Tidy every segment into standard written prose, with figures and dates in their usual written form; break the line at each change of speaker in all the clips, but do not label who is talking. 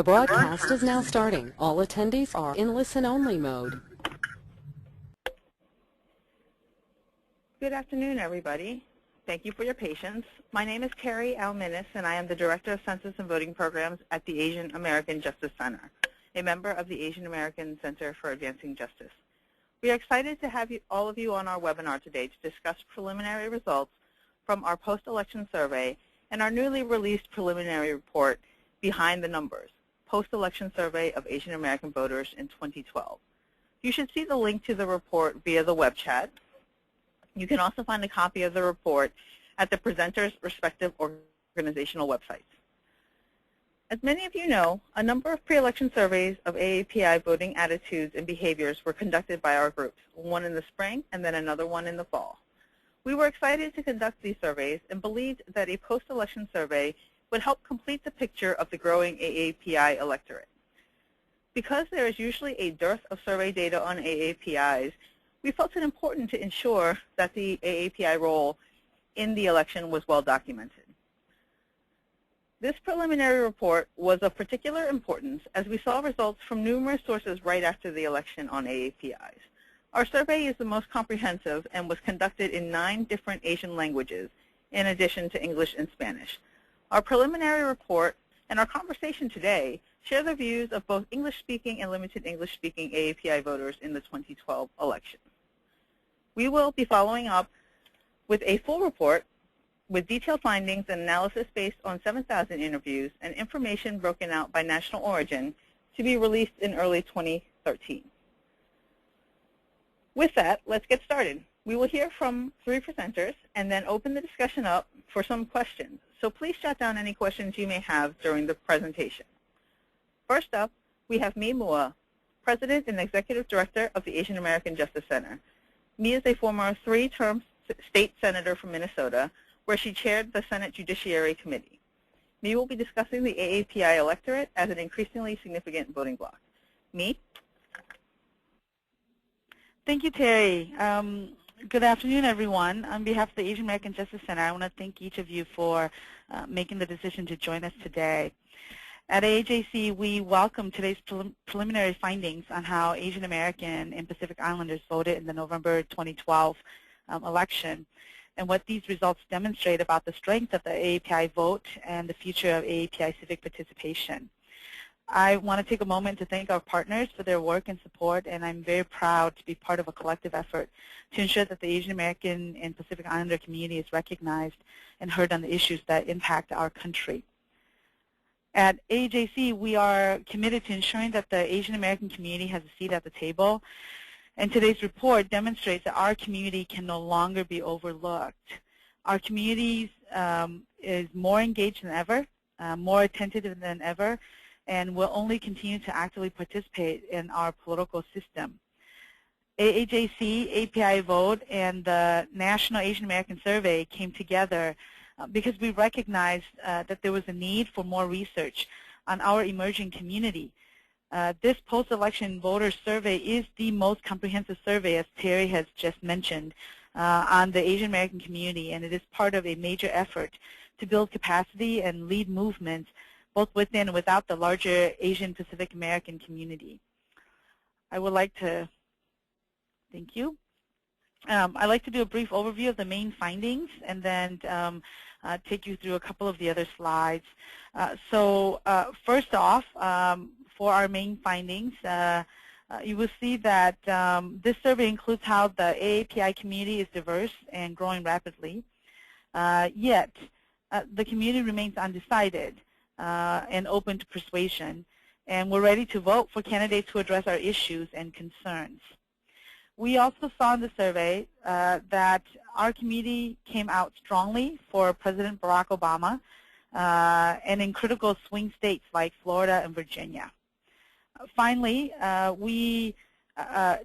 The broadcast is now starting. All attendees are in listen-only mode.
Good afternoon, everybody. Thank you for your patience. My name is Carrie Alminis, and I am the Director of Census and Voting Programs at the Asian American Justice Center, a member of the Asian American Center for Advancing Justice. We are excited to have all of you on our webinar today to discuss preliminary results from our post-election survey and our newly released preliminary report, Behind the Numbers, Post-Election Survey of Asian American Voters in 2012. You should see the link to the report via the web chat. You can also find a copy of the report at the presenters' respective organizational websites. As many of you know, a number of pre-election surveys of AAPI voting attitudes and behaviors were conducted by our groups, one in the spring and then another one in the fall. We were excited to conduct these surveys and believed that a post-election survey would help complete the picture of the growing AAPI electorate. Because there is usually a dearth of survey data on AAPIs, we felt it important to ensure that the AAPI role in the election was well documented. This preliminary report was of particular importance as we saw results from numerous sources right after the election on AAPIs. Our survey is the most comprehensive and was conducted in 9 different Asian languages, in addition to English and Spanish. Our preliminary report and our conversation today share the views of both English-speaking and limited English-speaking AAPI voters in the 2012 election. We will be following up with a full report with detailed findings and analysis based on 7,000 interviews and information broken out by national origin to be released in early 2013. With that, let's get started. We will hear from 3 presenters and then open the discussion up for some questions. So please jot down any questions you may have during the presentation. First up, we have Mi Mua, President and Executive Director of the Asian American Justice Center. Mi is a former 3-term state senator from Minnesota, where she chaired the Senate Judiciary Committee. Mi will be discussing the AAPI electorate as an increasingly significant voting bloc. Mi?
Thank you, Terry. Good afternoon, everyone. On behalf of the Asian American Justice Center, I want to thank each of you for making the decision to join us today. At AAJC, we welcome today's preliminary findings on how Asian American and Pacific Islanders voted in the November 2012 election, and what these results demonstrate about the strength of the AAPI vote and the future of AAPI civic participation. I want to take a moment to thank our partners for their work and support, and I'm very proud to be part of a collective effort to ensure that the Asian American and Pacific Islander community is recognized and heard on the issues that impact our country. At AAJC, we are committed to ensuring that the Asian American community has a seat at the table, and today's report demonstrates that our community can no longer be overlooked. Our community is more engaged than ever, more attentive than ever, and will only continue to actively participate in our political system. AAJC, APIAVote, and the National Asian American Survey came together because we recognized that there was a need for more research on our emerging community. This post-election voter survey is the most comprehensive survey, as Terry has just mentioned, on the Asian American community, and it is part of a major effort to build capacity and lead movements both within and without the larger Asian Pacific American community. I would like to, thank you. I'd like to do a brief overview of the main findings and then take you through a couple of the other slides. First off, for our main findings, you will see that this survey includes how the AAPI community is diverse and growing rapidly, yet the community remains undecided and open to persuasion, and we're ready to vote for candidates who address our issues and concerns. We also saw in the survey that our community came out strongly for President Barack Obama and in critical swing states like Florida and Virginia. Finally,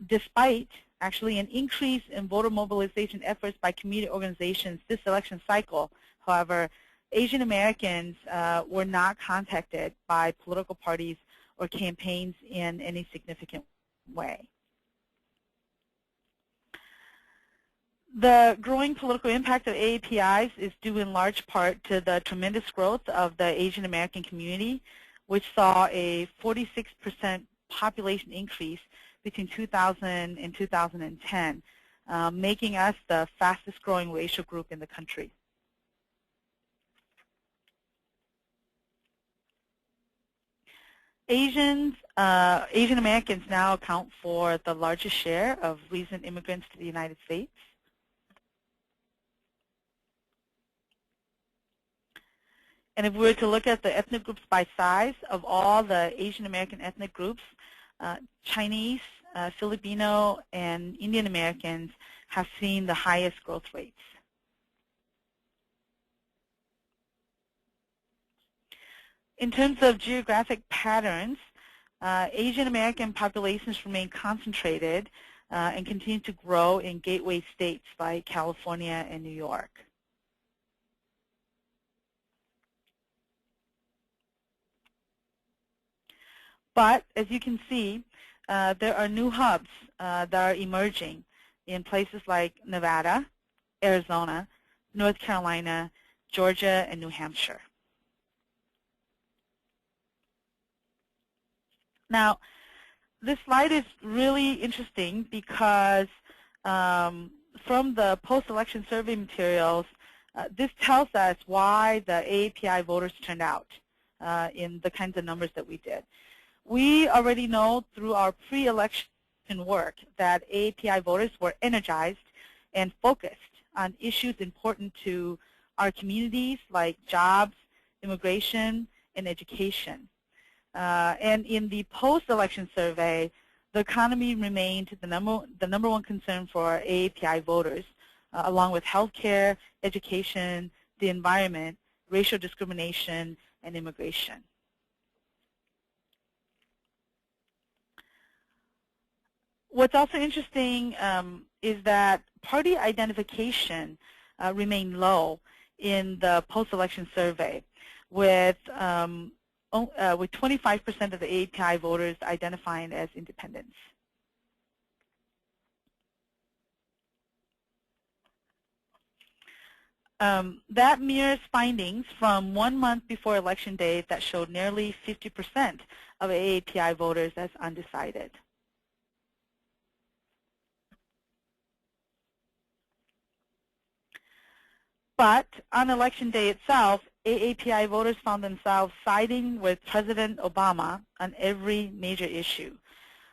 despite actually an increase in voter mobilization efforts by community organizations this election cycle, however, Asian Americans were not contacted by political parties or campaigns in any significant way. The growing political impact of AAPIs is due in large part to the tremendous growth of the Asian American community, which saw a 46% population increase between 2000 and 2010, making us the fastest growing racial group in the country. Asian Americans now account for the largest share of recent immigrants to the United States. And if we were to look at the ethnic groups by size, of all the Asian American ethnic groups, Chinese, Filipino, and Indian Americans have seen the highest growth rates. In terms of geographic patterns, Asian American populations remain concentrated and continue to grow in gateway states like California and New York. But as you can see, there are new hubs that are emerging in places like Nevada, Arizona, North Carolina, Georgia, and New Hampshire. Now, this slide is really interesting because from the post-election survey materials, this tells us why the AAPI voters turned out in the kinds of numbers that we did. We already know through our pre-election work that AAPI voters were energized and focused on issues important to our communities like jobs, immigration, and education. And in the post-election survey, the economy remained the number one concern for AAPI voters, along with healthcare, education, the environment, racial discrimination, and immigration. What's also interesting is that party identification remained low in the post-election survey, with 25% of the AAPI voters identifying as independents. That mirrors findings from 1 month before Election Day that showed nearly 50% of AAPI voters as undecided. But on Election Day itself, AAPI voters found themselves siding with President Obama on every major issue.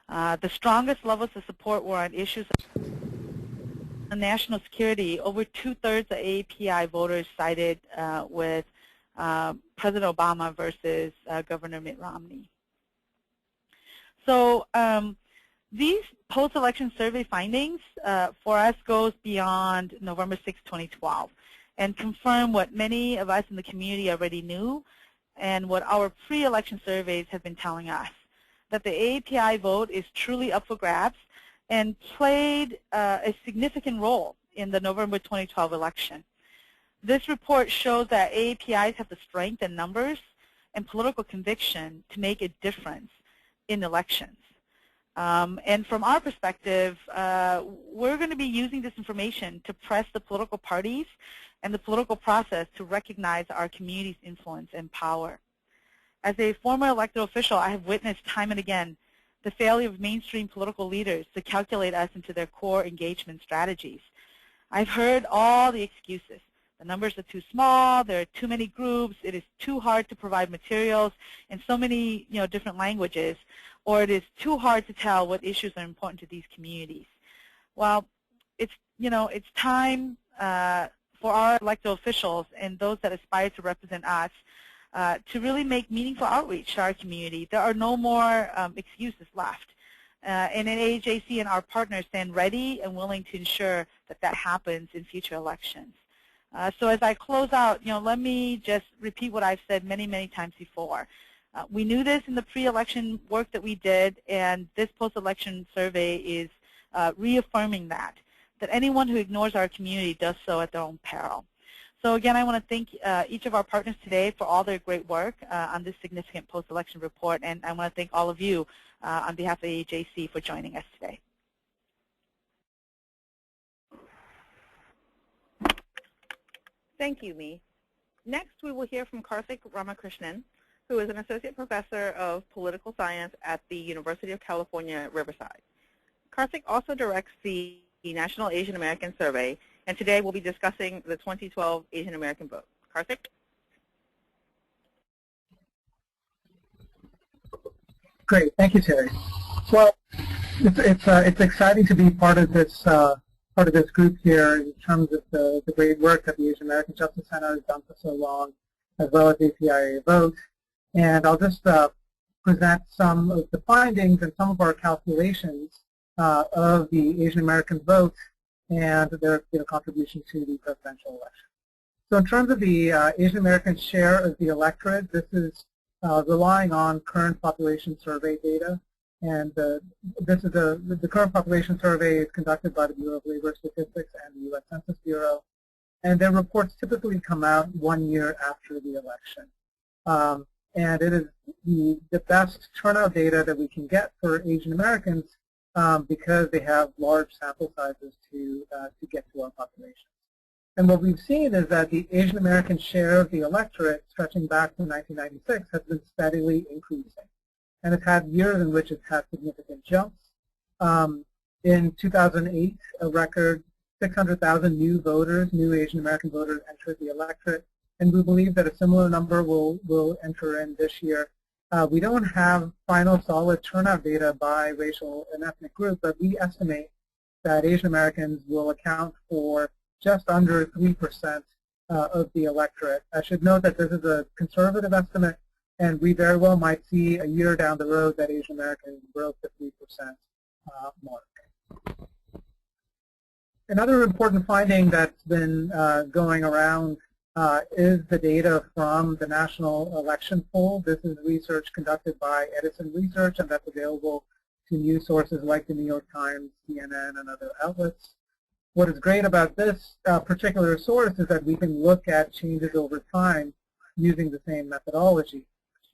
The strongest levels of support were on issues of national security. Over 2/3 of AAPI voters sided with President Obama versus Governor Mitt Romney. So these post-election survey findings for us goes beyond November 6, 2012. And confirm what many of us in the community already knew and what our pre-election surveys have been telling us, that the AAPI vote is truly up for grabs and played a significant role in the November 2012 election. This report shows that AAPIs have the strength and numbers and political conviction to make a difference in elections. And from our perspective, we're going to be using this information to press the political parties and the political process to recognize our community's influence and power. As a former elected official, I have witnessed time and again the failure of mainstream political leaders to calculate us into their core engagement strategies. I've heard all the excuses. The numbers are too small, there are too many groups, it is too hard to provide materials in so many different languages, or it is too hard to tell what issues are important to these communities. Well, it's time for our elected officials and those that aspire to represent us to really make meaningful outreach to our community. There are no more excuses left. And AAJC and our partners stand ready and willing to ensure that that happens in future elections. So as I close out, let me just repeat what I've said many, many times before. We knew this in the pre-election work that we did, and this post-election survey is reaffirming that anyone who ignores our community does so at their own peril. So again, I want to thank each of our partners today for all their great work on this significant post-election report, and I want to thank all of you on behalf of AAJC for joining us today.
Thank you, Mee. Next, we will hear from Karthik Ramakrishnan, who is an associate professor of political science at the University of California, Riverside. Karthik also directs the National Asian American Survey, and today we'll be discussing the 2012 Asian American vote. Karthik?
Great, thank you, Terry. Well, it's exciting to be part of this group here in terms of the great work that the Asian American Justice Center has done for so long, as well as APIAVote. And I'll just present some of the findings and some of our calculations of the Asian American vote and their contribution to the presidential election. So in terms of the Asian American share of the electorate, this is relying on current population survey data. And the current population survey is conducted by the Bureau of Labor Statistics and the U.S. Census Bureau. And their reports typically come out 1 year after the election. And it is the best turnout data that we can get for Asian Americans because they have large sample sizes to get to our population. And what we've seen is that the Asian American share of the electorate, stretching back to 1996, has been steadily increasing. And it's had years in which it's had significant jumps. In 2008, a record 600,000 new Asian American voters entered the electorate, and we believe that a similar number will enter in this year. We don't have final solid turnout data by racial and ethnic group, but we estimate that Asian Americans will account for just under 3% of the electorate. I should note that this is a conservative estimate, and we very well might see a year down the road that Asian Americans broke the 3% mark. Another important finding that's been going around is the data from the National Election Poll. This is research conducted by Edison Research, and that's available to news sources like the New York Times, CNN, and other outlets. What is great about this particular source is that we can look at changes over time using the same methodology.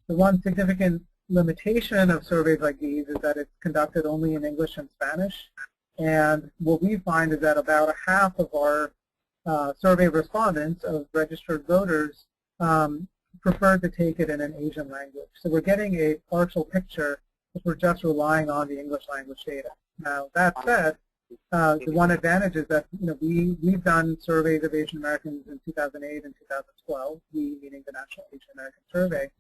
The one significant limitation of surveys like these is that it's conducted only in English and Spanish. And what we find is that about a half of our survey respondents of registered voters prefer to take it in an Asian language. So we're getting a partial picture if we're just relying on the English language data. Now, that said, the one advantage is that we've done surveys of Asian Americans in 2008 and 2012, we meaning the National Asian American Survey,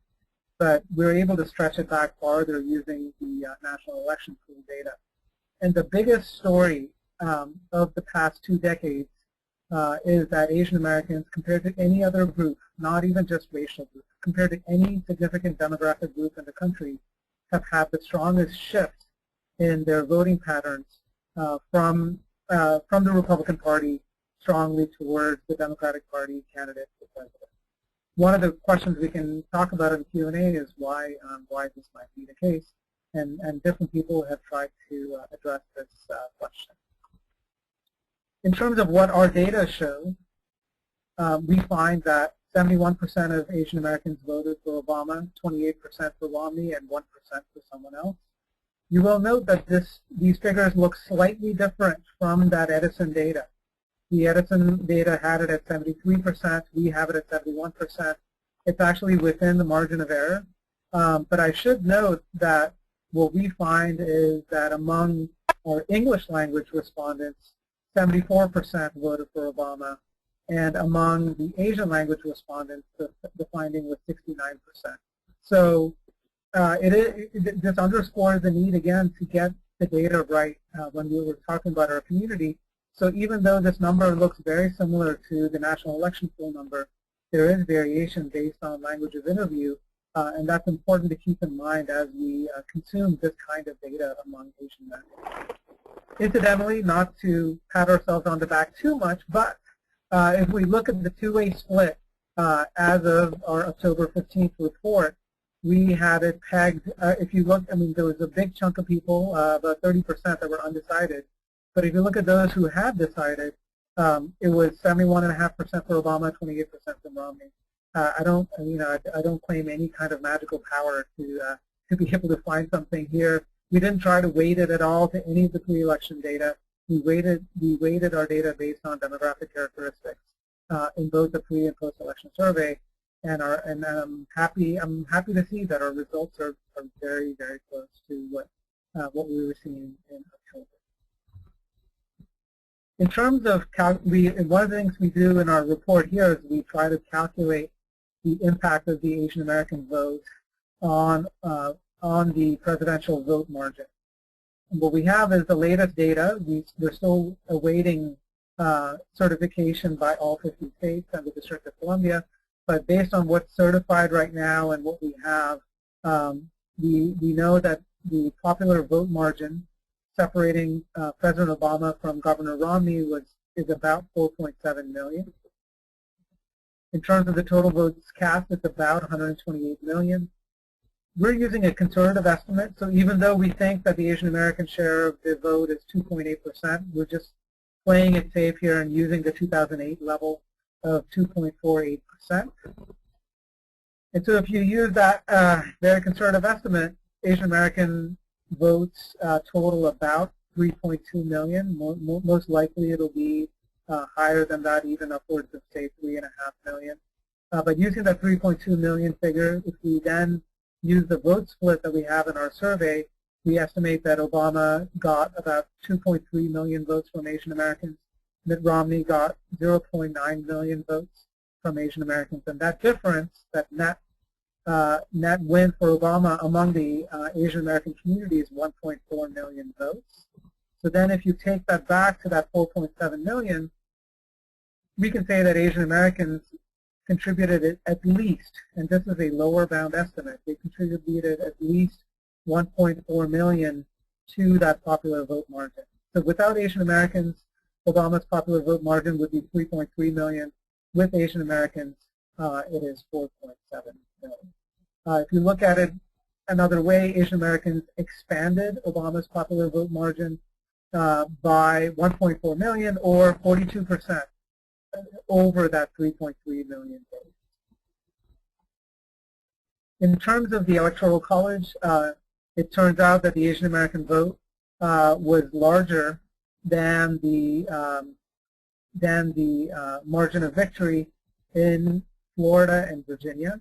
but we're able to stretch it back farther using the National Election Pool data. And the biggest story of the past 2 decades is that Asian Americans, compared to any other group, not even just racial group, compared to any significant demographic group in the country, have had the strongest shift in their voting patterns from the Republican Party strongly towards the Democratic Party candidate for president. One of the questions we can talk about in Q&A is why this might be the case, and different people have tried to address this question. In terms of what our data show, we find that 71% of Asian Americans voted for Obama, 28% for Romney, and 1% for someone else. You will note that these figures look slightly different from that Edison data. The Edison data had it at 73%. We have it at 71%. It's actually within the margin of error. But I should note that what we find is that among our English language respondents, 74% voted for Obama. And among the Asian language respondents, the finding was 69%. So this underscores the need, again, to get the data right when we were talking about our community. So even though this number looks very similar to the National Election Poll number, there is variation based on language of interview, and that's important to keep in mind as we consume this kind of data among Asian Americans. Incidentally, not to pat ourselves on the back too much, but if we look at the two-way split as of our October 15th report, we had it pegged, if you look, I mean, there was a big chunk of people, about 30% that were undecided. But if you look at those who have decided, it was 71.5% for Obama, 28% for Romney. I don't claim any kind of magical power to be able to find something here. We didn't try to weight it at all to any of the pre-election data. We weighted our data based on demographic characteristics in both the pre- and post-election survey. and I'm happy to see that our results are very, very close to what we were seeing in October. In terms of one of the things we do in our report here is we try to calculate the impact of the Asian American vote on the presidential vote margin. And what we have is the latest data. We're still awaiting certification by all 50 states and the District of Columbia. But based on what's certified right now and what we have, we know that the popular vote margin separating President Obama from Governor Romney is about 4.7 million. In terms of the total votes cast, it's about 128 million. We're using a conservative estimate, so even though we think that the Asian American share of the vote is 2.8%, we're just playing it safe here and using the 2008 level of 2.48%. And so if you use that very conservative estimate, Asian American votes total about 3.2 million. Most likely it'll be higher than that, even upwards of, say, 3.5 million. But using that 3.2 million figure, if we then use the vote split that we have in our survey, we estimate that Obama got about 2.3 million votes from Asian Americans. Mitt Romney got 0.9 million votes from Asian Americans. And that difference, that net win for Obama among the Asian American community is 1.4 million votes. So then if you take that back to that 4.7 million, we can say that Asian Americans contributed at least, and this is a lower bound estimate, they contributed at least 1.4 million to that popular vote margin. So without Asian Americans, Obama's popular vote margin would be 3.3 million. With Asian Americans, it is 4.7 million. If you look at it another way, Asian Americans expanded Obama's popular vote margin by 1.4 million, or 42%. Over that 3.3 million votes. In terms of the Electoral College, it turns out that the Asian American vote was larger than the margin of victory in Florida and Virginia.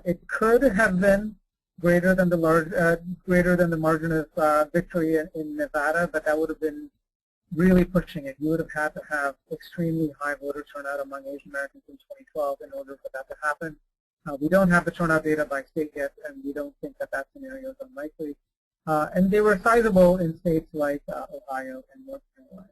It could have been greater than the margin of victory in Nevada, but that would have been really pushing it. You would have had to have extremely high voter turnout among Asian Americans in 2012 in order for that to happen. We don't have the turnout data by state yet, and we don't think that that scenario is unlikely. And they were sizable in states like Ohio and North Carolina.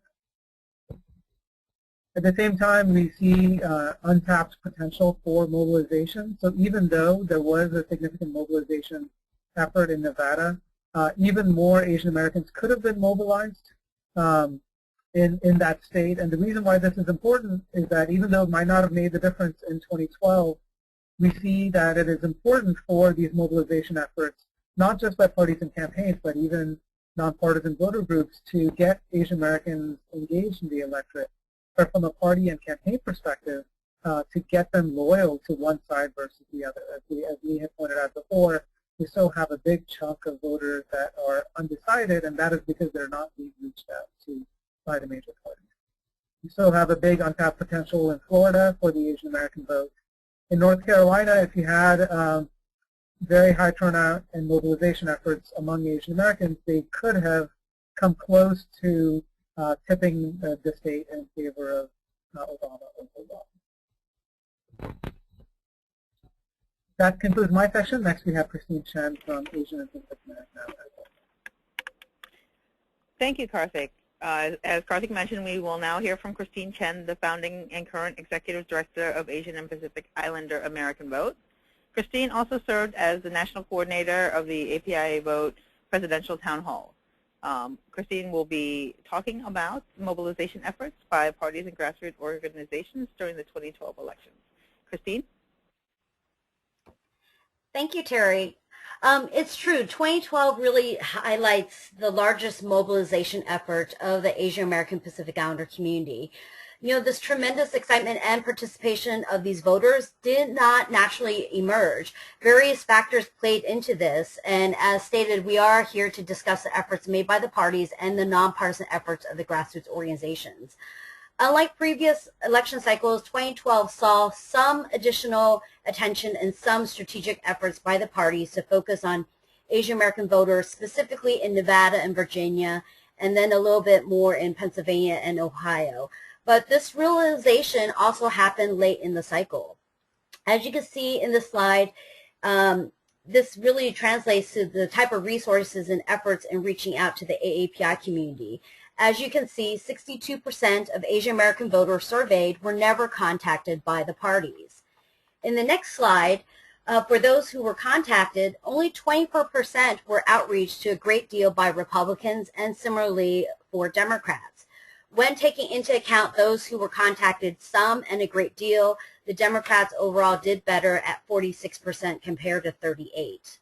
At the same time, we see untapped potential for mobilization. So even though there was a significant mobilization effort in Nevada, even more Asian Americans could have been mobilized in that state. And the reason why this is important is that even though it might not have made the difference in 2012, we see that it is important for these mobilization efforts, not just by parties and campaigns, but even nonpartisan voter groups, to get Asian Americans engaged in the electorate, but from a party and campaign perspective, to get them loyal to one side versus the other. As we had pointed out before, we still have a big chunk of voters that are undecided, and that is because they're not being reached out to by the major parties. We still have a big untapped potential in Florida for the Asian American vote. In North Carolina, if you had very high turnout and mobilization efforts among Asian Americans, they could have come close to tipping the state in favor of Obama over Obama. That concludes my section. Next we have Christine Chen from Asian and Pacific America.
Thank you, Karthik. As Karthik mentioned, we will now hear from Christine Chen, the founding and current Executive Director of Asian and Pacific Islander American Vote. Christine also served as the National Coordinator of the APIAVote Presidential Town Hall. Christine will be talking about mobilization efforts by parties and grassroots organizations during the 2012 elections. Christine?
Thank you, Terry. It's true, 2012 really highlights the largest mobilization effort of the Asian American Pacific Islander community. You know, this tremendous excitement and participation of these voters did not naturally emerge. Various factors played into this, and as stated, we are here to discuss the efforts made by the parties and the nonpartisan efforts of the grassroots organizations. Unlike previous election cycles, 2012 saw some additional attention and some strategic efforts by the parties to focus on Asian American voters, specifically in Nevada and Virginia, and then a little bit more in Pennsylvania and Ohio. But this realization also happened late in the cycle. As you can see in the slide, this really translates to the type of resources and efforts in reaching out to the AAPI community. As you can see, 62% of Asian American voters surveyed were never contacted by the parties. In the next slide, for those who were contacted, only 24% were outreached to a great deal by Republicans and similarly for Democrats. When taking into account those who were contacted some and a great deal, the Democrats overall did better at 46% compared to 38%.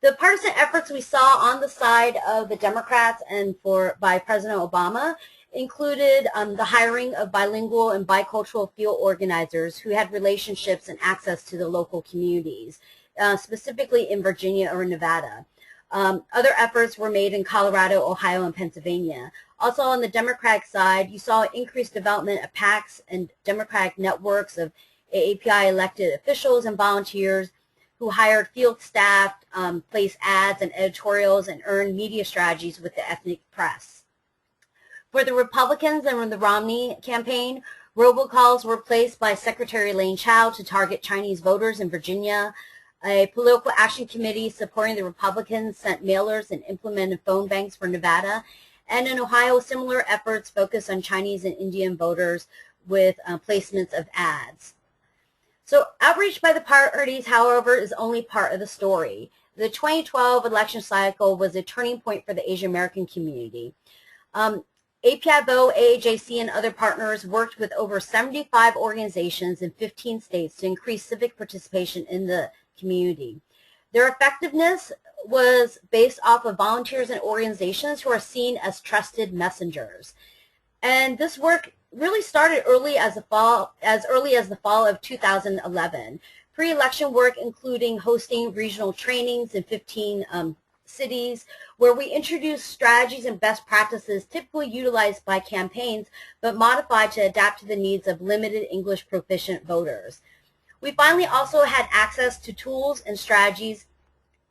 The partisan efforts we saw on the side of the Democrats and by President Obama included the hiring of bilingual and bicultural field organizers who had relationships and access to the local communities, specifically in Virginia or Nevada. Other efforts were made in Colorado, Ohio, and Pennsylvania. Also on the Democratic side, you saw increased development of PACs and Democratic networks of AAPI elected officials and volunteers who hired field staff, placed ads and editorials, and earned media strategies with the ethnic press. For the Republicans and the Romney campaign, robocalls were placed by Secretary Elaine Chao to target Chinese voters in Virginia. A political action committee supporting the Republicans sent mailers and implemented phone banks for Nevada. And in Ohio, similar efforts focused on Chinese and Indian voters with placements of ads. So outreach by the parties, however, is only part of the story. The 2012 election cycle was a turning point for the Asian American community. APIAVote, AAJC, and other partners worked with over 75 organizations in 15 states to increase civic participation in the community. Their effectiveness was based off of volunteers and organizations who are seen as trusted messengers. And this work really started as early as the fall of 2011. Pre-election work including hosting regional trainings in 15 cities where we introduced strategies and best practices typically utilized by campaigns but modified to adapt to the needs of limited English proficient voters. We finally also had access to tools and strategies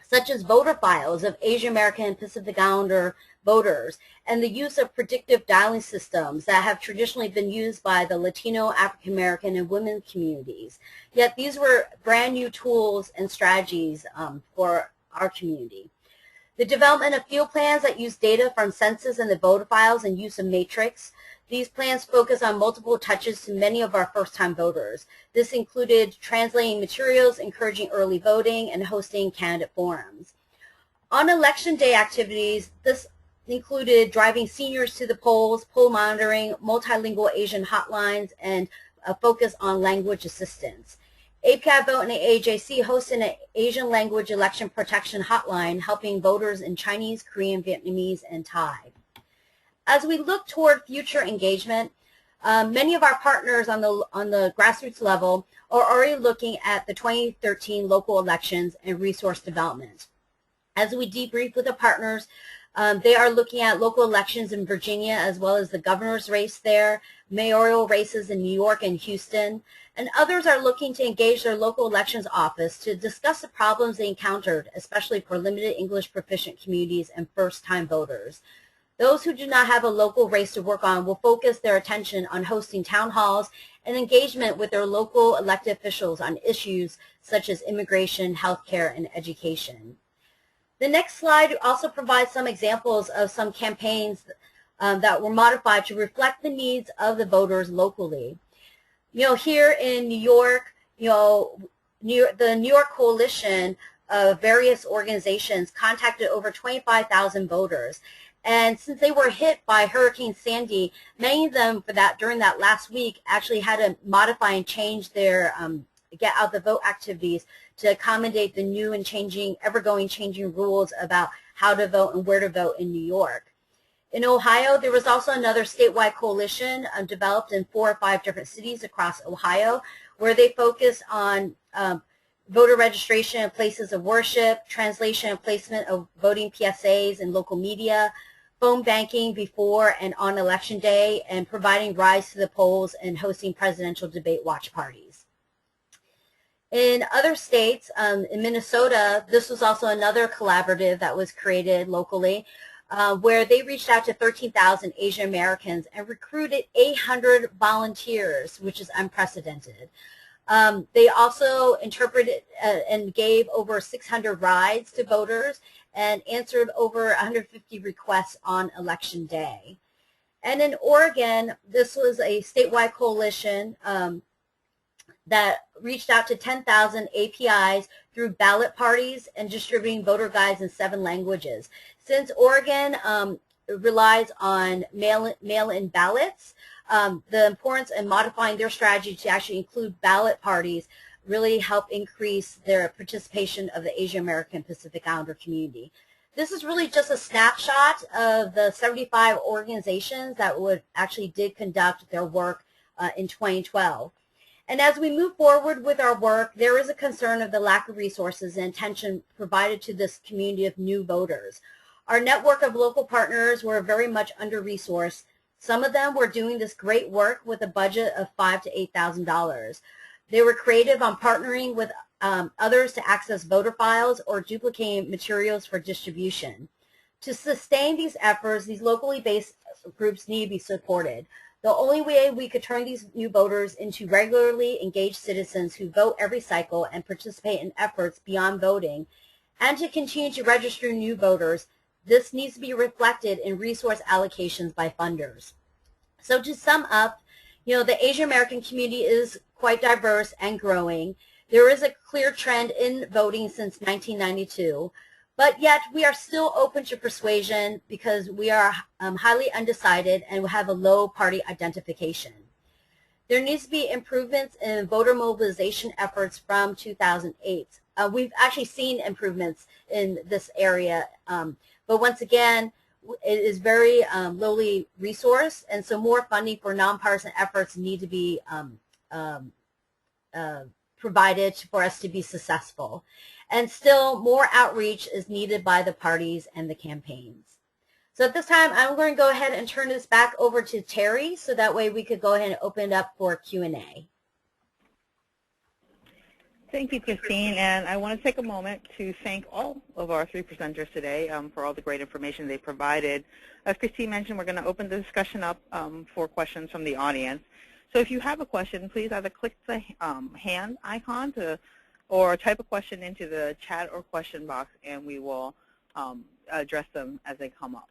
such as voter files of Asian American and Pacific Islander voters, and the use of predictive dialing systems that have traditionally been used by the Latino, African American, and women communities. Yet these were brand new tools and strategies for our community. The development of field plans that use data from census and the voter files and use of matrix. These plans focus on multiple touches to many of our first-time voters. This included translating materials, encouraging early voting, and hosting candidate forums. On election day activities, this included driving seniors to the polls, poll monitoring, multilingual Asian hotlines, and a focus on language assistance. APIAVote and AAJC hosted an Asian language election protection hotline helping voters in Chinese, Korean, Vietnamese, and Thai. As we look toward future engagement, many of our partners on the grassroots level are already looking at the 2013 local elections and resource development. As we debrief with the partners, they are looking at local elections in Virginia as well as the governor's race there, mayoral races in New York and Houston, and others are looking to engage their local elections office to discuss the problems they encountered, especially for limited English proficient communities and first-time voters. Those who do not have a local race to work on will focus their attention on hosting town halls and engagement with their local elected officials on issues such as immigration, healthcare, and education. The next slide also provides some examples of some campaigns that were modified to reflect the needs of the voters locally. Here in New York, the New York Coalition of various organizations contacted over 25,000 voters. And since they were hit by Hurricane Sandy, many of them during that last week actually had to modify and change their get out the vote activities to accommodate the new and ever-going changing rules about how to vote and where to vote in New York. In Ohio, there was also another statewide coalition developed in 4 or 5 different cities across Ohio where they focus on voter registration in places of worship, translation and placement of voting PSAs in local media, phone banking before and on election day, and providing rides to the polls and hosting presidential debate watch parties. In other states, in Minnesota, this was also another collaborative that was created locally, where they reached out to 13,000 Asian Americans and recruited 800 volunteers, which is unprecedented. They also interpreted and gave over 600 rides to voters and answered over 150 requests on election day. And in Oregon, this was a statewide coalition that reached out to 10,000 APIs through ballot parties and distributing voter guides in 7 languages. Since Oregon relies on mail-in ballots, the importance in modifying their strategy to actually include ballot parties really help increase their participation of the Asian American Pacific Islander community. This is really just a snapshot of the 75 organizations that did conduct their work in 2012. And as we move forward with our work, there is a concern of the lack of resources and attention provided to this community of new voters. Our network of local partners were very much under-resourced. Some of them were doing this great work with a budget of $5,000 to $8,000. They were creative on partnering with others to access voter files or duplicating materials for distribution. To sustain these efforts, these locally based groups need to be supported. The only way we could turn these new voters into regularly engaged citizens who vote every cycle and participate in efforts beyond voting, and to continue to register new voters, this needs to be reflected in resource allocations by funders. So to sum up, the Asian American community is quite diverse and growing. There is a clear trend in voting since 1992. But yet we are still open to persuasion because we are highly undecided and have a low party identification. There needs to be improvements in voter mobilization efforts from 2008. We've actually seen improvements in this area, but once again, it is very lowly resourced, and so more funding for nonpartisan efforts need to be provided for us to be successful. And still more outreach is needed by the parties and the campaigns. So at this time, I'm going to go ahead and turn this back over to Terry, so that way we could go ahead and open it up for Q&A.
Thank you, Christine. And I want to take a moment to thank all of our 3 presenters today for all the great information they provided. As Christine mentioned, we're going to open the discussion up for questions from the audience. So if you have a question, please either click the hand icon or type a question into the chat or question box, and we will address them as they come up.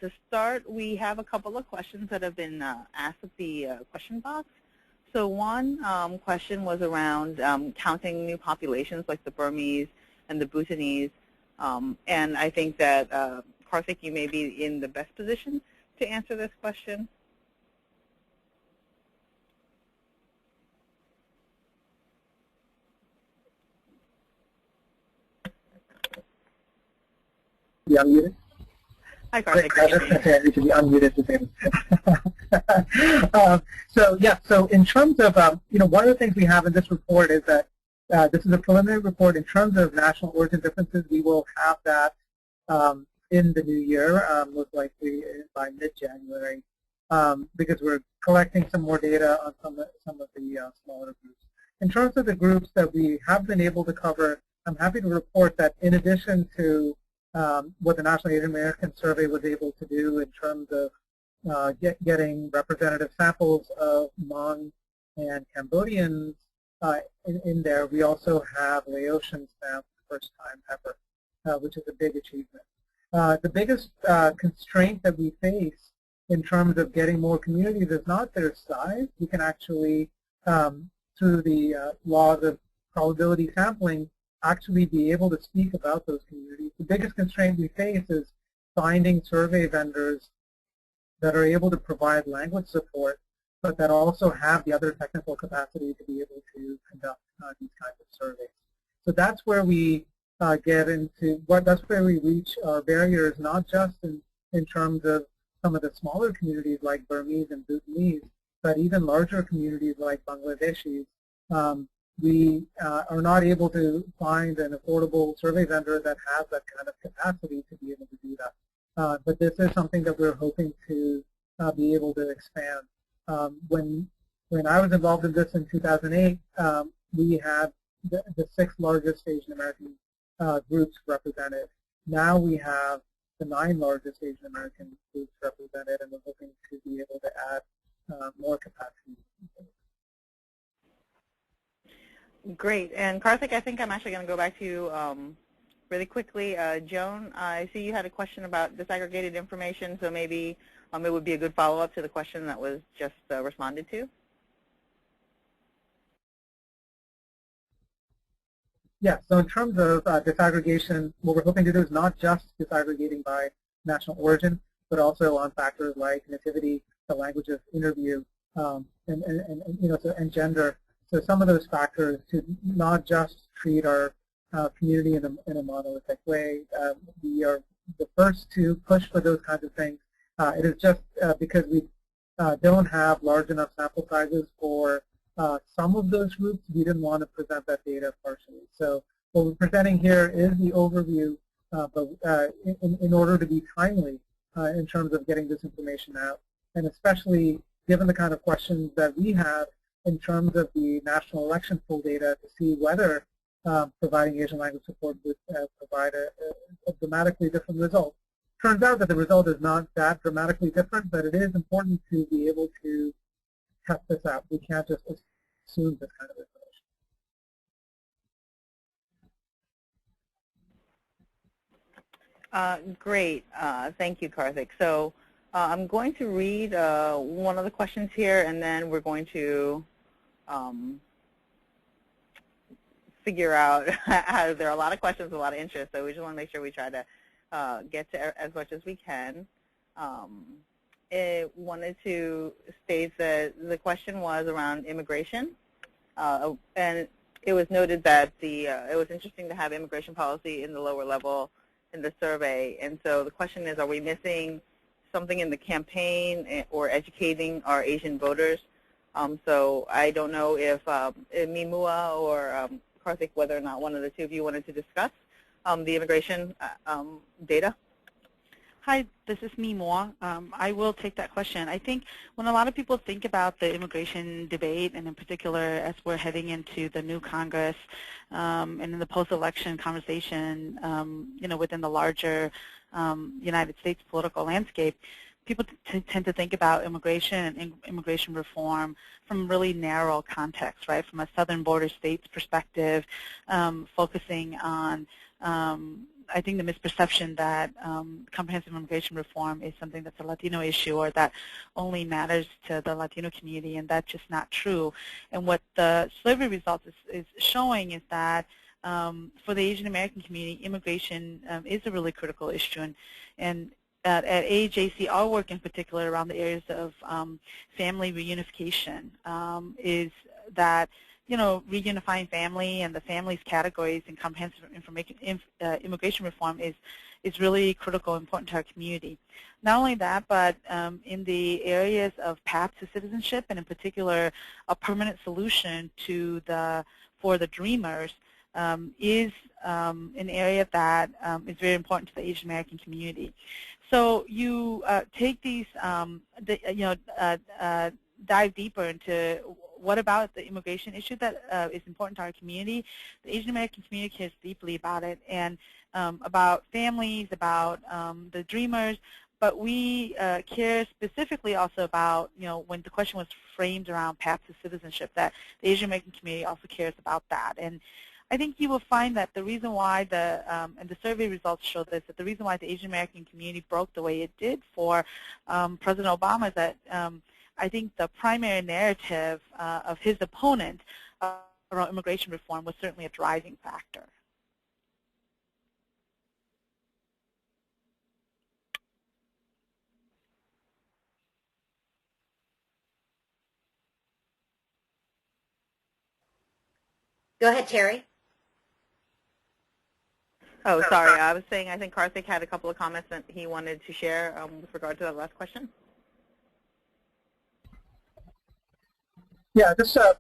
To start, we have a couple of questions that have been asked at the question box. So one question was around counting new populations like the Burmese and the Bhutanese. And I think that, Karthik, you may be in the best position to answer this question.
Be unmuted?
Hi, Karthik.
Okay, you should be unmuted to say. So in terms of, one of the things we have in this report is that this is a preliminary report. In terms of national origin differences, we will have that in the new year, most likely by mid-January, because we're collecting some more data on some of the smaller groups. In terms of the groups that we have been able to cover, I'm happy to report that in addition to what the National Asian American Survey was able to do in terms of getting representative samples of Hmong and Cambodians in there, we also have Laotian stamps first time ever, which is a big achievement. The biggest constraint that we face in terms of getting more communities is not their size. We can actually, through the laws of probability sampling, actually be able to speak about those communities. The biggest constraint we face is finding survey vendors that are able to provide language support, but that also have the other technical capacity to be able to conduct these kinds of surveys. So that's where we get into, that's where we reach our barriers, not just in terms of some of the smaller communities like Burmese and Bhutanese, but even larger communities like Bangladeshis. We are not able to find an affordable survey vendor that has that kind of capacity to be able to do that. but this is something that we're hoping to be able to expand. When I was involved in this in 2008, we had the 6 largest Asian American groups represented. Now we have the 9 largest Asian American groups represented, and we're hoping to be able to add more capacity.
Great. And Karthik, I think I'm actually going to go back to you really quickly. Joan, I see you had a question about disaggregated information, so maybe it would be a good follow-up to the question that was just responded to.
Yeah, so in terms of disaggregation, what we're hoping to do is not just disaggregating by national origin, but also on factors like nativity, the language of interview, and gender. So some of those factors to not just treat our community in a monolithic way. We are the first to push for those kinds of things. It is just because we don't have large enough sample sizes for some of those groups, we didn't want to present that data partially. So what we're presenting here is the overview, but in order to be timely in terms of getting this information out, and especially given the kind of questions that we have in terms of the national election poll data to see whether providing Asian language support would provide a dramatically different result. Turns out that the result is not that dramatically different, but it is important to be able to test this out. We can't just assume this kind of information.
Great. Thank you, Karthik. So I'm going to read one of the questions here, and then we're going to figure out how there are a lot of questions, a lot of interest, so we just want to make sure we try to get to as much as we can. It wanted to state that the question was around immigration, and it was noted that it was interesting to have immigration policy in the lower level in the survey. And so the question is, are we missing something in the campaign or educating our Asian voters? So I don't know if Mimua or Karthik, whether or not one of the two of you wanted to discuss the immigration data.
Hi, this is Mimua. I will take that question. I think when a lot of people think about the immigration debate, and in particular as we're heading into the new Congress and in the post-election conversation, within the larger United States political landscape, people tend to think about immigration and immigration reform from really narrow context, right? From a southern border states perspective, focusing on I think the misperception that comprehensive immigration reform is something that's a Latino issue or that only matters to the Latino community, and that's just not true. And what the survey results is showing is that for the Asian American community, immigration is a really critical issue. And at AAJC, our work in particular around the areas of family reunification is that reunifying family and the family's categories and comprehensive immigration reform is really critical and important to our community. Not only that, but in the areas of path to citizenship, and in particular a permanent solution for the dreamers is an area that is very important to the Asian American community. So you take these, dive deeper into what about the immigration issue that is important to our community. The Asian American community cares deeply about it, and about families, about the dreamers, but we care specifically also about, when the question was framed around path to citizenship, that the Asian American community also cares about that. And I think you will find that the reason why and the survey results show this, that the reason why the Asian American community broke the way it did for President Obama is that I think the primary narrative of his opponent around immigration reform was certainly a driving factor.
Go ahead, Terry.
Oh, sorry. I was saying I think Karthik had a couple of comments that he wanted to share with regard to that last question.
Yeah, just I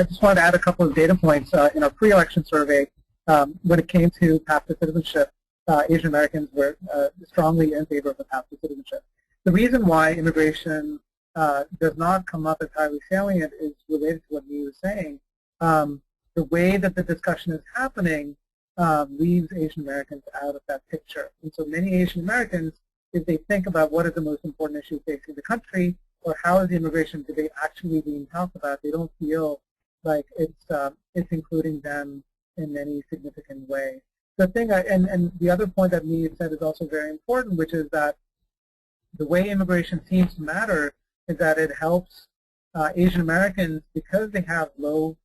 just wanted to add a couple of data points in our pre-election survey when it came to path to citizenship. Asian Americans were strongly in favor of a path to citizenship. The reason why immigration does not come up as highly salient is related to what you were saying. The way that the discussion is happening leaves Asian Americans out of that picture. And so many Asian Americans, if they think about what are the most important issues facing the country, or how is the immigration debate actually being talked about, they don't feel like it's including them in any significant way. The thing, and the other point that Mia said is also very important, which is that the way immigration seems to matter is that it helps Asian Americans, because they have low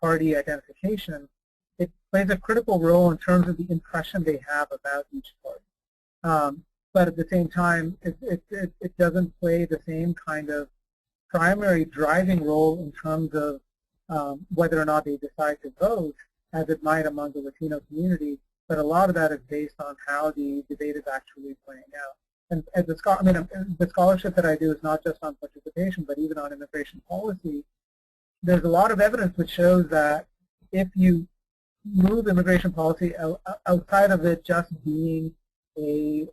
party identification, it plays a critical role in terms of the impression they have about each party. But at the same time, it doesn't play the same kind of primary driving role in terms of whether or not they decide to vote as it might among the Latino community. But a lot of that is based on how the debate is actually playing out. And as the scholarship that I do is not just on participation, but even on immigration policy. There's a lot of evidence which shows that if you move immigration policy outside of it just being a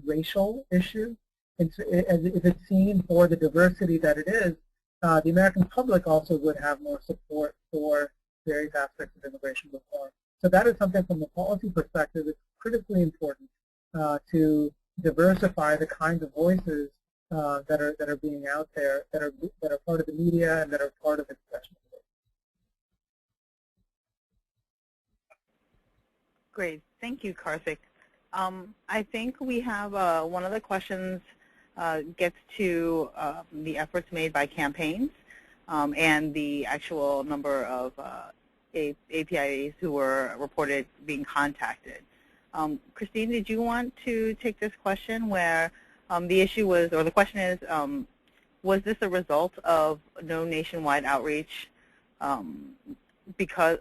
racial issue, if it's seen for the diversity that it is, the American public also would have more support for various aspects of immigration reform. So that is something from the policy perspective that's critically important to diversify the kinds of voices that are being out there, that are part of the media and that are part of the discussion.
Great, thank you, Karthik. I think we have one of the questions gets to the efforts made by campaigns and the actual number of APIAs who were reported being contacted. Christine, did you want to take this question where the issue was, or the question is, was this a result of no nationwide outreach? Because,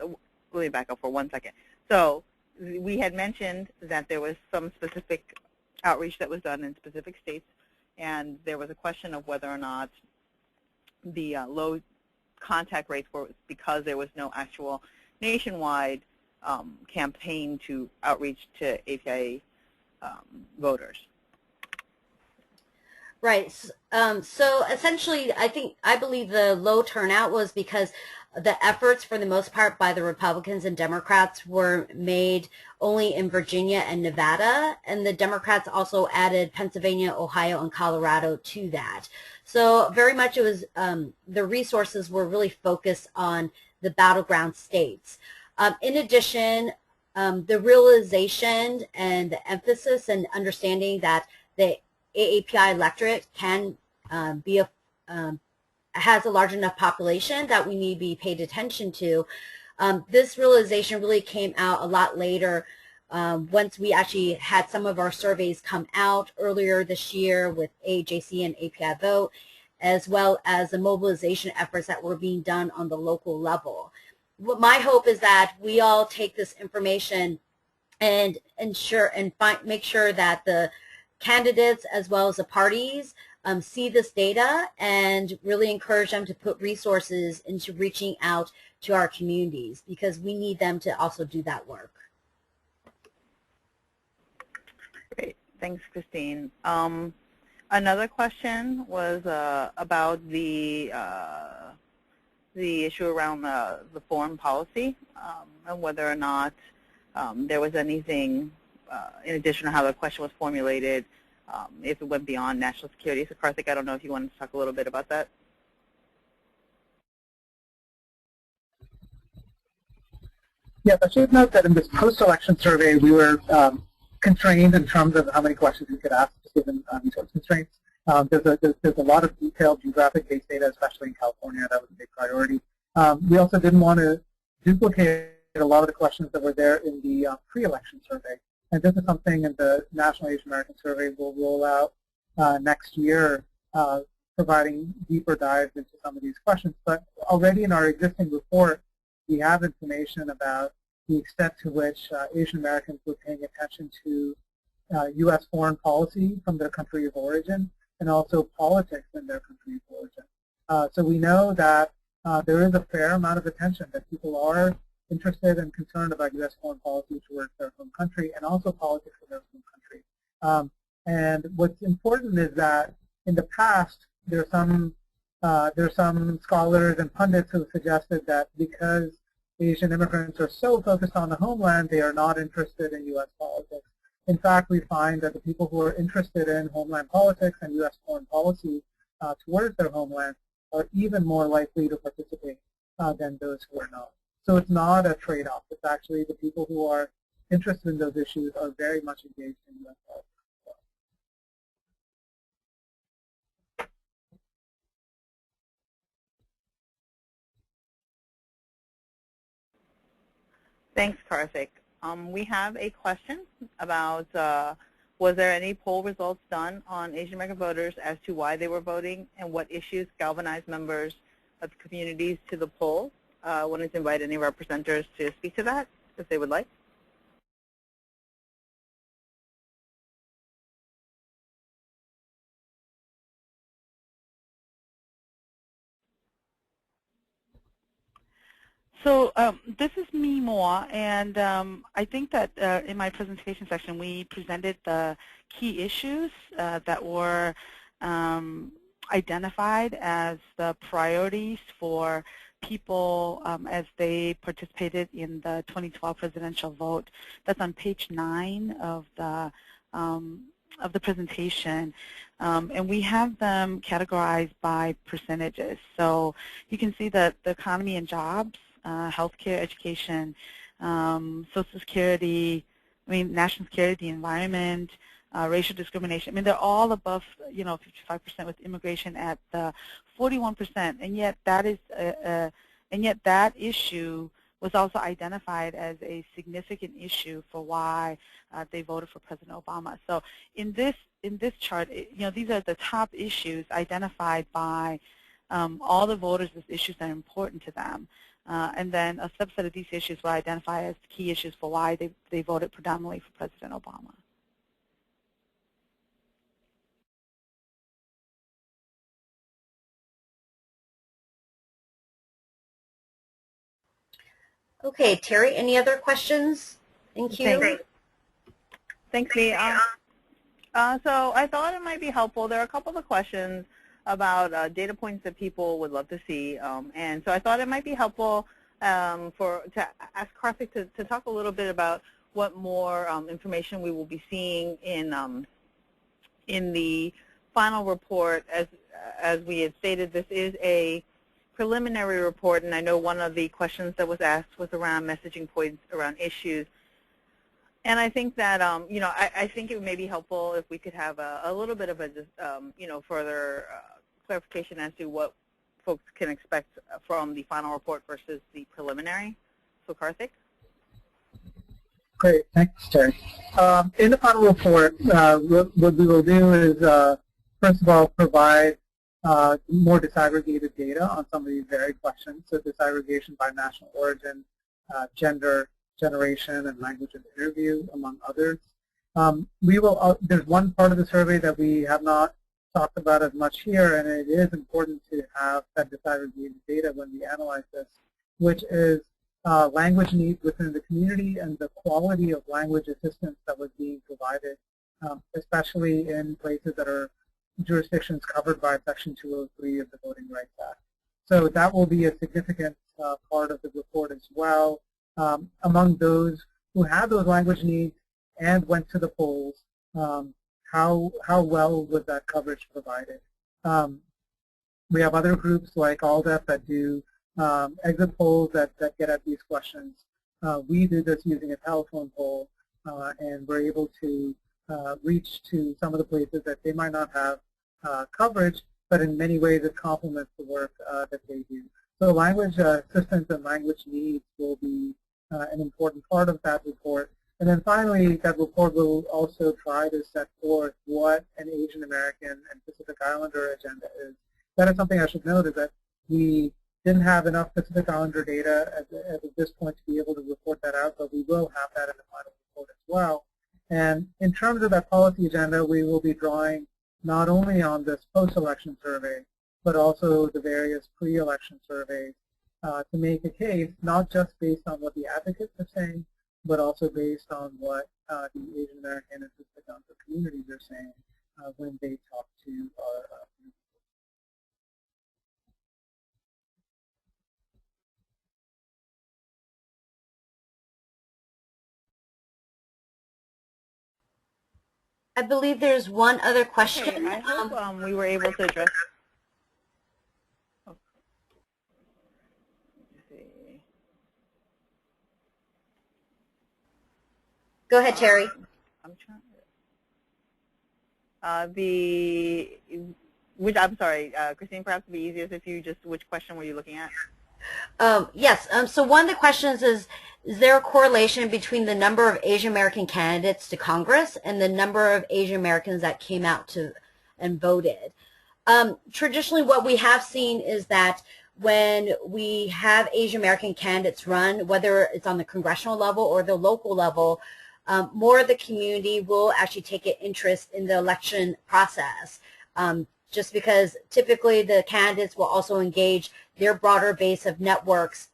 let me back up for 1 second. So we had mentioned that there was some specific outreach that was done in specific states, and there was a question of whether or not the low contact rates were because there was no actual nationwide campaign to outreach to APIA voters.
Right. So essentially, I believe the low turnout was because the efforts, for the most part, by the Republicans and Democrats were made only in Virginia and Nevada, and the Democrats also added Pennsylvania, Ohio, and Colorado to that. So very much it was the resources were really focused on the battleground states. In addition, the realization and the emphasis and understanding that the AAPI electorate can be has a large enough population that we need to be paid attention to. This realization really came out a lot later once we actually had some of our surveys come out earlier this year with AJC and APIAVote, as well as the mobilization efforts that were being done on the local level. What my hope is that we all take this information and ensure and make sure that the candidates as well as the parties see this data and really encourage them to put resources into reaching out to our communities, because we need them to also do that work.
Great, thanks, Christine. Another question was about the issue around the foreign policy and whether or not there was anything, in addition to how the question was formulated, if it went beyond national security. So Karthik, I don't know if you wanted to talk a little bit about that.
Yes, I should note that in this post-election survey, we were constrained in terms of how many questions we could ask, given resource constraints. There's a lot of detailed geographic-based data, especially in California. That was a big priority. We also didn't want to duplicate a lot of the questions that were there in the pre-election survey. And this is something in the National Asian American Survey we'll roll out next year, providing deeper dives into some of these questions. But already in our existing report, we have information about the extent to which Asian Americans were paying attention to U.S. foreign policy from their country of origin, and also politics in their country of origin. So we know that there is a fair amount of attention, that people are interested and concerned about U.S. foreign policy towards their home country and also politics in their home country. And what's important is that in the past, there are some scholars and pundits who have suggested that because Asian immigrants are so focused on the homeland, they are not interested in U.S. politics. In fact, we find that the people who are interested in homeland politics and U.S. foreign policy towards their homeland are even more likely to participate than those who are not. So it's not a trade-off. It's actually the people who are interested in those issues are very much engaged in U.S. politics.
Thanks, Karthik. We have a question about was there any poll results done on Asian American voters as to why they were voting and what issues galvanized members of communities to the poll? I wanted to invite any representatives to speak to that if they would like.
So this is me, Moa, and I think that in my presentation section we presented the key issues that were identified as the priorities for people as they participated in the 2012 presidential vote. That's on page 9 of the presentation. And we have them categorized by percentages. So you can see that the economy and jobs, healthcare, education, Social Security, national security, the environment, racial discrimination. They're all above, 55%, with immigration at 41%, and yet that is, and yet that issue was also identified as a significant issue for why they voted for President Obama. So in this chart, these are the top issues identified by all the voters as issues that are important to them. And then a subset of these issues were identified as key issues for why they voted predominantly for President Obama.
Okay, Terry, any other questions? Thank you.
Thanks, Lee. So I thought it might be helpful. There are a couple of questions about data points that people would love to see. And so I thought it might be helpful to ask Karthik to talk a little bit about what more information we will be seeing in the final report. As we had stated, this is a preliminary report, and I know one of the questions that was asked was around messaging points around issues. And I think that, I think it may be helpful if we could have a little bit of a, further clarification as to what folks can expect from the final report versus the preliminary. So, Karthik?
Great, thanks, Terry. In the final report, what we will do is, first of all, provide more disaggregated data on some of these varied questions. So disaggregation by national origin, gender, generation, and language of interview, among others. There's one part of the survey that we have not talked about as much here, and it is important to have that disaggregated data when we analyze this, which is language needs within the community and the quality of language assistance that was being provided, especially in places that are jurisdictions covered by Section 203 of the Voting Rights Act. So that will be a significant part of the report as well. Among those who had those language needs and went to the polls, how well was that coverage provided? We have other groups like ALDEF that do exit polls that get at these questions. We do this using a telephone poll, and we're able to reach to some of the places that they might not have coverage, but in many ways it complements the work that they do. So language assistance and language needs will be an important part of that report. And then finally, that report will also try to set forth what an Asian American and Pacific Islander agenda is. That is something I should note, is that we didn't have enough Pacific Islander data at this point to be able to report that out, but we will have that in the final report as well. And in terms of that policy agenda, we will be drawing not only on this post-election survey, but also the various pre-election surveys to make a case, not just based on what the advocates are saying, but also based on what the Asian American and Pacific Islander communities are saying when they talk to our
I believe there's one other question.
Okay, I hope we were able to address. Let's see.
Go ahead, Terry.
I'm trying. I'm sorry, Christine. Perhaps it'd be easiest if you just. Which question were you looking at?
Yes. So one of the questions is there a correlation between the number of Asian American candidates to Congress and the number of Asian Americans that came out to and voted? Traditionally, what we have seen is that when we have Asian American candidates run, whether it's on the congressional level or the local level, more of the community will actually take an interest in the election process. Just because typically the candidates will also engage their broader base of networks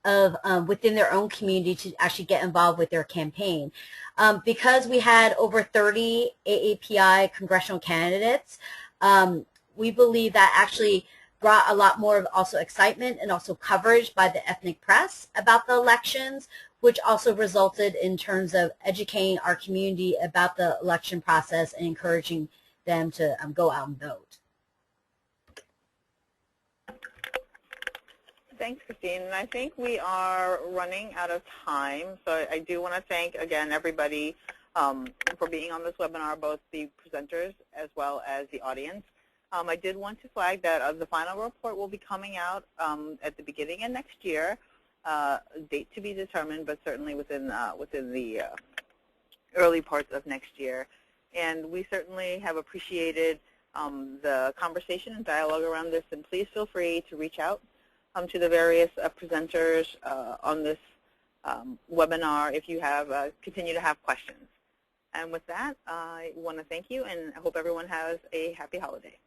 of within their own community to actually get involved with their campaign. Because we had over 30 AAPI congressional candidates, we believe that actually brought a lot more of also excitement and also coverage by the ethnic press about the elections, which also resulted in terms of educating our community about the election process and encouraging them to go out and vote.
Thanks, Christine. And I think we are running out of time. So I do want to thank, again, everybody for being on this webinar, both the presenters as well as the audience. I did want to flag that the final report will be coming out at the beginning of next year. Date to be determined, but certainly within the early parts of next year. And we certainly have appreciated the conversation and dialogue around this, and please feel free to reach out to the various presenters on this webinar if you have continue to have questions. And with that, I want to thank you, and I hope everyone has a happy holiday.